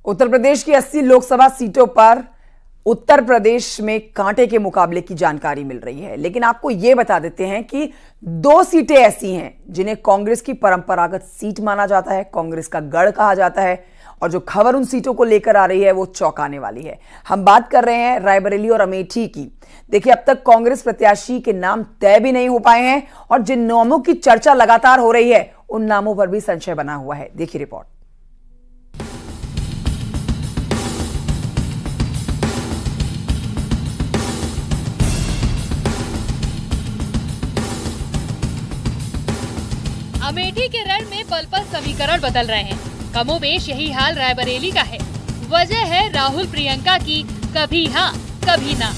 उत्तर प्रदेश की 80 लोकसभा सीटों पर उत्तर प्रदेश में कांटे के मुकाबले की जानकारी मिल रही है। लेकिन आपको यह बता देते हैं कि 2 सीटें ऐसी हैं जिन्हें कांग्रेस की परंपरागत सीट माना जाता है, कांग्रेस का गढ़ कहा जाता है, और जो खबर उन सीटों को लेकर आ रही है वो चौंकाने वाली है। हम बात कर रहे हैं रायबरेली और अमेठी की। देखिए, अब तक कांग्रेस प्रत्याशी के नाम तय भी नहीं हो पाए हैं और जिन नामों की चर्चा लगातार हो रही है उन नामों पर भी संशय बना हुआ है। देखिए रिपोर्ट। अमेठी के रण में पल पल समीकरण बदल रहे हैं। कमोबेश यही हाल रायबरेली का है। वजह है राहुल प्रियंका की कभी हाँ कभी ना।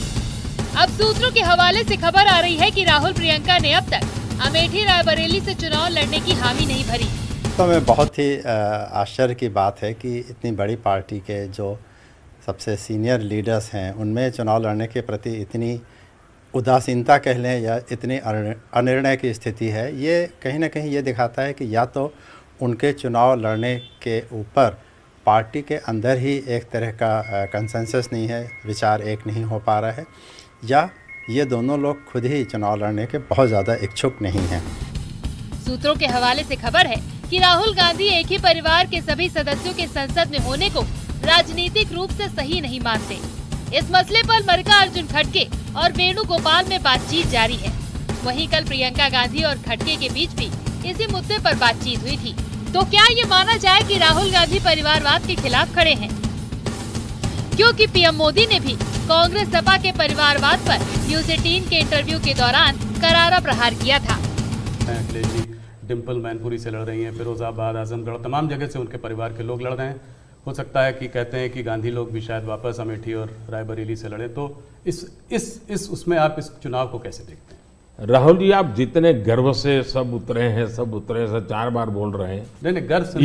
अब सूत्रों के हवाले से खबर आ रही है कि राहुल प्रियंका ने अब तक अमेठी रायबरेली से चुनाव लड़ने की हामी नहीं भरी। तो में बहुत ही आश्चर्य की बात है कि इतनी बड़ी पार्टी के जो सबसे सीनियर लीडर्स हैं उनमें चुनाव लड़ने के प्रति इतनी उदासीनता कह लें या इतनी अनिर्णय की स्थिति है। ये कहीं ना कहीं ये दिखाता है कि या तो उनके चुनाव लड़ने के ऊपर पार्टी के अंदर ही एक तरह का कंसेंसस नहीं है, विचार एक नहीं हो पा रहा है, या ये दोनों लोग खुद ही चुनाव लड़ने के बहुत ज़्यादा इच्छुक नहीं हैं। सूत्रों के हवाले से खबर है कि राहुल गांधी एक ही परिवार के सभी सदस्यों के संसद में होने को राजनीतिक रूप से सही नहीं मानते। इस मसले पर मल्लिकार्जुन खड़गे और वेणुगोपाल में बातचीत जारी है। वहीं कल प्रियंका गांधी और खड़गे के बीच भी इसी मुद्दे पर बातचीत हुई थी। तो क्या ये माना जाए कि राहुल गांधी परिवारवाद के खिलाफ खड़े हैं? क्योंकि पीएम मोदी ने भी कांग्रेस सपा के परिवारवाद पर न्यूज़ 18 के इंटरव्यू के दौरान करारा प्रहार किया था। अखिलेश जी डिम्पल मैनपुरी से लड़ रही हैं, फिरोजाबाद, आजमगढ़, तमाम जगह से उनके परिवार के लोग लड़ रहे हैं। हो सकता है कि कहते हैं कि गांधी लोग भी शायद वापस अमेठी और रायबरेली से लड़े। तो उसमें आप इस चुनाव को कैसे देखते हैं? राहुल जी, आप जितने गर्व से सब उतरे हैं, सब 4 बार बोल रहे हैं। नहीं गर्व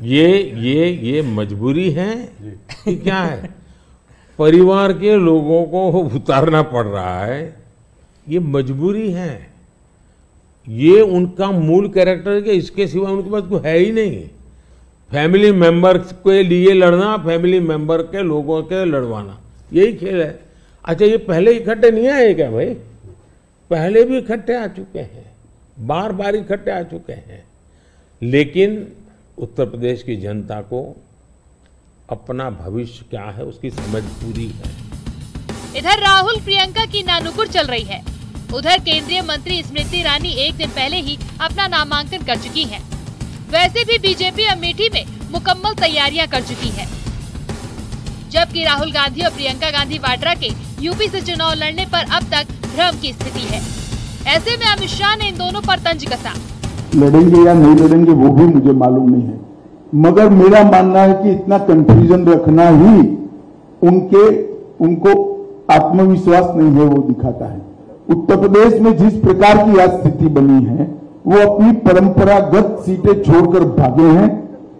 ये मजबूरी है कि क्या है? परिवार के लोगों को उतारना पड़ रहा है, ये मजबूरी है। ये उनका मूल कैरेक्टर है, इसके सिवा उनके पास कोई है ही नहीं। फैमिली मेंबर के लिए लड़ना, फैमिली मेंबर के लोगों के लड़वाना, यही खेल है। अच्छा, ये पहले इकट्ठे नहीं आए क्या भाई? पहले भी इकट्ठे आ चुके हैं, बार बार इकट्ठे आ चुके हैं। लेकिन उत्तर प्रदेश की जनता को अपना भविष्य क्या है उसकी समझ पूरी है। इधर राहुल प्रियंका की नानुकुर चल रही है। उधर केंद्रीय मंत्री स्मृति ईरानी एक दिन पहले ही अपना नामांकन कर चुकी हैं। वैसे भी बीजेपी अमेठी में मुकम्मल तैयारियां कर चुकी है, जबकि राहुल गांधी और प्रियंका गांधी वाड्रा के यूपी से चुनाव लड़ने पर अब तक भ्रम की स्थिति है। ऐसे में अमित शाह ने इन दोनों पर तंज कसा। लड़ेंगे या नहीं लड़ेंगे वो भी मुझे मालूम नहीं है, मगर मेरा मानना है कि इतना कंफ्यूजन रखना ही उनको आत्मविश्वास नहीं है वो दिखाता है। उत्तर प्रदेश में जिस प्रकार की आज स्थिति बनी है, वो अपनी परंपरागत सीटें छोड़कर भागे हैं।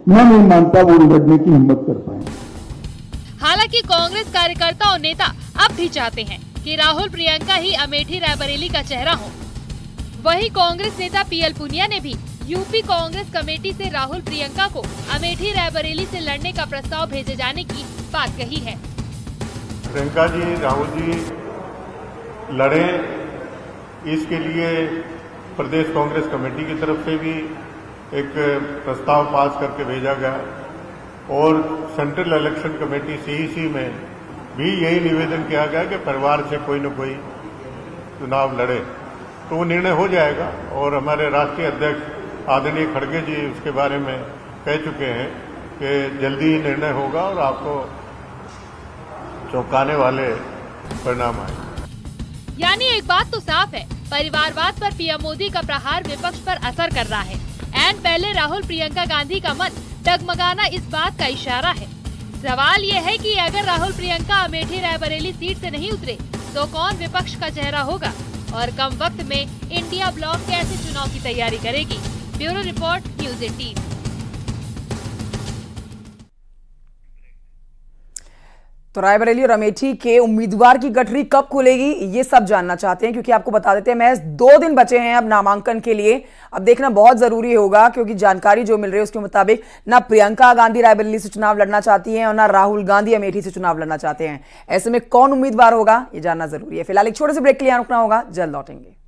मैं नहीं मानता वो लड़ने की हिम्मत कर पाए। हालांकि कांग्रेस कार्यकर्ता और नेता अब भी चाहते हैं कि राहुल प्रियंका ही अमेठी रायबरेली का चेहरा हो। वहीं कांग्रेस नेता पीएल पुनिया ने भी यूपी कांग्रेस कमेटी से राहुल प्रियंका को अमेठी रायबरेली से लड़ने का प्रस्ताव भेजे जाने की बात कही है। प्रियंका जी, राहुल जी लड़े, इसके लिए प्रदेश कांग्रेस कमेटी की तरफ से भी एक प्रस्ताव पास करके भेजा गया और सेंट्रल इलेक्शन कमेटी सीईसी में भी यही निवेदन किया गया कि परिवार से कोई न कोई चुनाव लड़े, तो वो निर्णय हो जाएगा। और हमारे राष्ट्रीय अध्यक्ष आदरणीय खड़गे जी उसके बारे में कह चुके हैं कि जल्दी ही निर्णय होगा और आपको चौंकाने वाले परिणाम आएंगे। यानी एक बात तो साफ है, परिवारवाद पर पीएम मोदी का प्रहार विपक्ष पर असर कर रहा है। एंड पहले राहुल प्रियंका गांधी का मन डगमगाना इस बात का इशारा है। सवाल ये है कि अगर राहुल प्रियंका अमेठी रायबरेली सीट से नहीं उतरे तो कौन विपक्ष का चेहरा होगा और कम वक्त में इंडिया ब्लॉक कैसे चुनाव की तैयारी करेगी? Bureau report, news 18। तो रायबरेली और अमेठी के उम्मीदवार की गठरी कब खुलेगी, ये सब जानना चाहते हैं, क्योंकि आपको बता देते हैं महज 2 दिन बचे हैं अब नामांकन के लिए। अब देखना बहुत जरूरी होगा, क्योंकि जानकारी जो मिल रही है उसके मुताबिक ना प्रियंका गांधी रायबरेली से चुनाव लड़ना चाहती हैं और ना राहुल गांधी अमेठी से चुनाव लड़ना चाहते हैं। ऐसे में कौन उम्मीदवार होगा, ये जानना जरूरी है। फिलहाल एक छोटे से ब्रेक के लिए रुकना होगा, जल्द लौटेंगे।